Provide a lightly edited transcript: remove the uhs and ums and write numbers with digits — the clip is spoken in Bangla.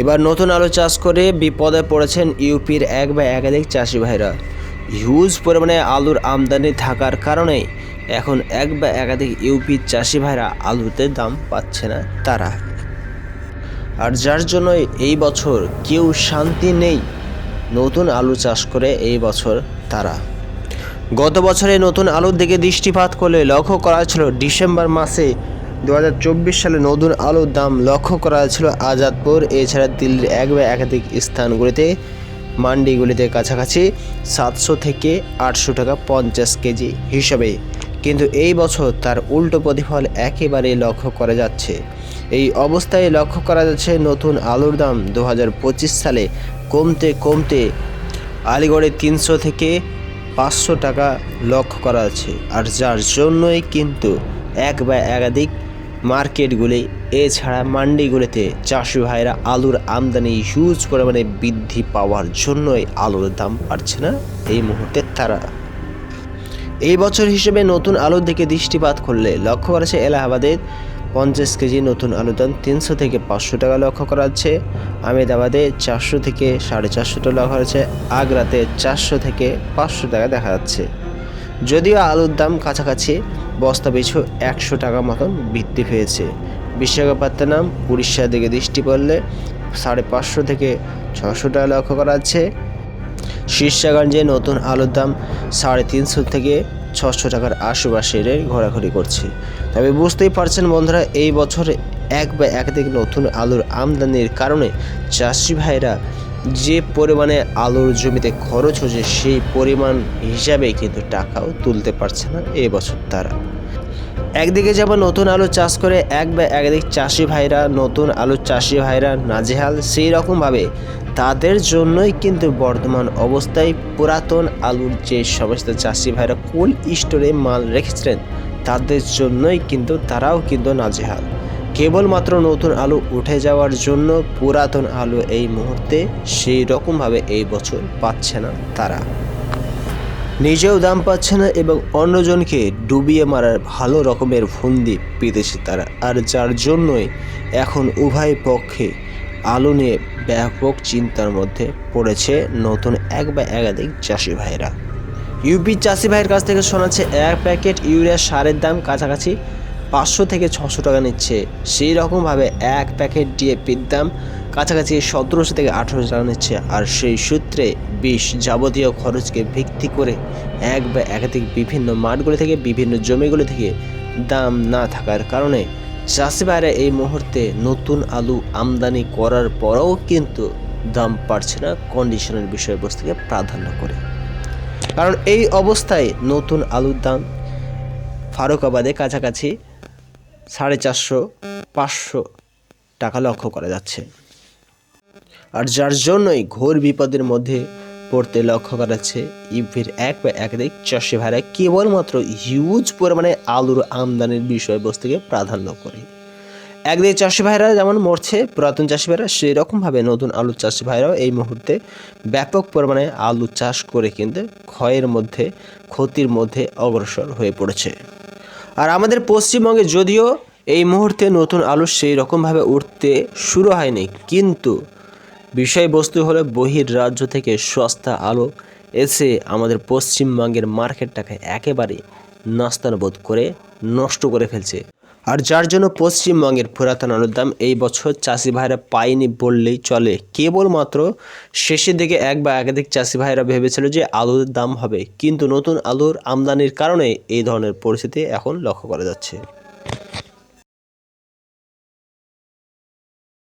এবার নতুন আলু চাষ করে বিপদে পড়েছেন ইউপির এক বা একাধিক চাষি ভাইরা। হিউজ পরিমাণে আলুর আমদানি থাকার কারণে এখন এক বা একাধিক ইউপির চাষি ভাইরা আলুতে দাম পাচ্ছে না তারা। আর যার জন্য এই বছর কেউ শান্তি নেই নতুন আলু চাষ করে এই বছর তারা। গত বছরে নতুন আলুর দিকে দৃষ্টিপাত করলে লক্ষ্য করা ছিল ডিসেম্বর মাসে 2024 সালে নতুন আলুর দাম লক্ষ্য করা ছিল আজাদপুর এছাড়া দিল্লির এক বা একাধিক স্থানগুলিতে মান্ডিগুলিতে কাছাকাছি 700 থেকে 800 টাকা 50 কেজি হিসাবে। কিন্তু এই বছর তার উল্টো প্রতিফল একেবারে লক্ষ্য করা যাচ্ছে। এই অবস্থায় লক্ষ্য করা যাচ্ছে নতুন আলুর দাম 2025 সালে কমতে কমতে আলিগড়ে 300 থেকে 500 টাকা লক্ষ্য করা আছে। আর যার জন্যই কিন্তু এক বা একাধিক মার্কেটগুলি এছাড়া মান্ডিগুলিতে চাষি ভাইরা আলুর আমদানি হিউজ পরিমাণে বৃদ্ধি পাওয়ার জন্যই আলুর দাম পাচ্ছে না এই মুহূর্তে তারা। এই বছর হিসেবে নতুন আলুর দিকে দৃষ্টিপাত করলে লক্ষ্য করেছে এলাহাবাদের 50 কেজি নতুন আলুর দাম 300 থেকে 500 টাকা লক্ষ্য করা যাচ্ছে। আহমেদাবাদে 400 থেকে 450 টাকা লক্ষ্য করা যাচ্ছে। আগ্রাতে 400 থেকে 500 টাকা দেখা যাচ্ছে। যদিও আলুর দাম কাছাকাছি বস্তা পিছু 100 টাকা মতন বৃদ্ধি পেয়েছে। বিশাখাপত্তনম উড়িষ্যার দিকে দৃষ্টি পড়লে 550 থেকে 600 টাকা লক্ষ্য করা যাচ্ছে। শীর্ষগঞ্জে নতুন আলুর দাম 350 থেকে 600 টাকার আশেপাশে ঘোরাঘুরি করছে। তবে বুঝতেই পারছেন বন্ধুরা, এই বছরে এক বা একাধিক নতুন আলুর আমদানির কারণে চাষি ভাইরা যে পরিমাণে আলুর জমিতে খরচ হচ্ছে সেই পরিমাণ হিসাবে কিন্তু টাকাও তুলতে পারছে না এই বছর তারা। একদিকে যেমন নতুন আলু চাষ করে এক বা একাধিক চাষি ভাইরা নতুন আলু চাষি ভাইরা নাজেহাল, সেই রকমভাবে তাদের জন্যই কিন্তু বর্তমান অবস্থায় পুরাতন আলুর যে সমস্ত চাষি ভাইরা কোল্ড স্টোরে মাল রেখেছিলেন তাদের জন্যই কিন্তু তারাও কিন্তু নাজেহাল। কেবলমাত্র নতুন আলু উঠে যাওয়ার জন্য পুরাতন আলু এই মুহূর্তে সেই রকমভাবে এই বছর পাচ্ছে না তারা। নিজেও দাম পাচ্ছে না এবং অন্যজনকে ডুবিয়ে মারার ভালো রকমের ফন্দি পেতেছে তারা। আর যার জন্যই এখন উভয় পক্ষে আলু নিয়ে ব্যাপক চিন্তার মধ্যে পড়েছে নতুন এক বা একাধিক চাষি ভাইরা। ইউপির চাষি ভাইয়ের কাছ থেকে শোনাচ্ছে এক প্যাকেট ইউরিয়া সারের দাম কাছাকাছি 500 থেকে 600 টাকা নিচ্ছে। সেই রকমভাবে এক প্যাকেট ডিএপির দাম কাছাকাছি 1700 থেকে 1800 টাকা নিচ্ছে। আর সেই সূত্রে বিষ যাবতীয় খরচকে ভিত্তি করে এক বা একাধিক বিভিন্ন মাঠগুলি থেকে বিভিন্ন জমিগুলি থেকে দাম না থাকার কারণে চাষি ভাইরা এই মুহূর্তে নতুন আলু আমদানি করার পরেও কিন্তু দাম পাচ্ছে না কন্ডিশনের বিষয়বস্তুকে প্রাধান্য করে। কারণ এই অবস্থায় নতুন আলুর দাম ফারুকাবাদে কাছাকাছি 450-500 টাকা লক্ষ্য করা যাচ্ছে। আর যার জন্যই ঘোর বিপদের মধ্যে পড়তে লক্ষ্য করা যাচ্ছে ইউপির এক বা একাধিক চাষি ভাইরা কেবলমাত্র হিউজ পরিমাণে আলুর আমদানির বিষয়বস্তুকে প্রাধান্য করে। একদিকে চাষি ভাইরা যেমন মরছে পুরাতন চাষি ভাইরা, সেই রকমভাবে নতুন আলু চাষি ভাইরাও এই মুহূর্তে ব্যাপক পরিমাণে আলু চাষ করে কিন্তু ক্ষতির মধ্যে অগ্রসর হয়ে পড়েছে। আর আমাদের পশ্চিমবঙ্গে যদিও এই মুহূর্তে নতুন আলু সেই রকমভাবে উঠতে শুরু হয়নি, কিন্তু বিষয়বস্তু হলো বহির রাজ্য থেকে সস্তা আলু এসে আমাদের পশ্চিমবঙ্গের মার্কেটটাকে একেবারে নাস্তানাবুদ করে নষ্ট করে ফেলছে। আর যার জন্য পশ্চিমবঙ্গের পুরাতন আলুর দাম এই বছর চাষি ভাইরা পায়নি বললেই চলে। কেবলমাত্র শেষের দিকে এক বা একাধিক চাষি ভাইরা ভেবেছিল যে আলুর দাম হবে, কিন্তু নতুন আলুর আমদানির কারণে এই ধরনের পরিস্থিতি এখন লক্ষ্য করা যাচ্ছে।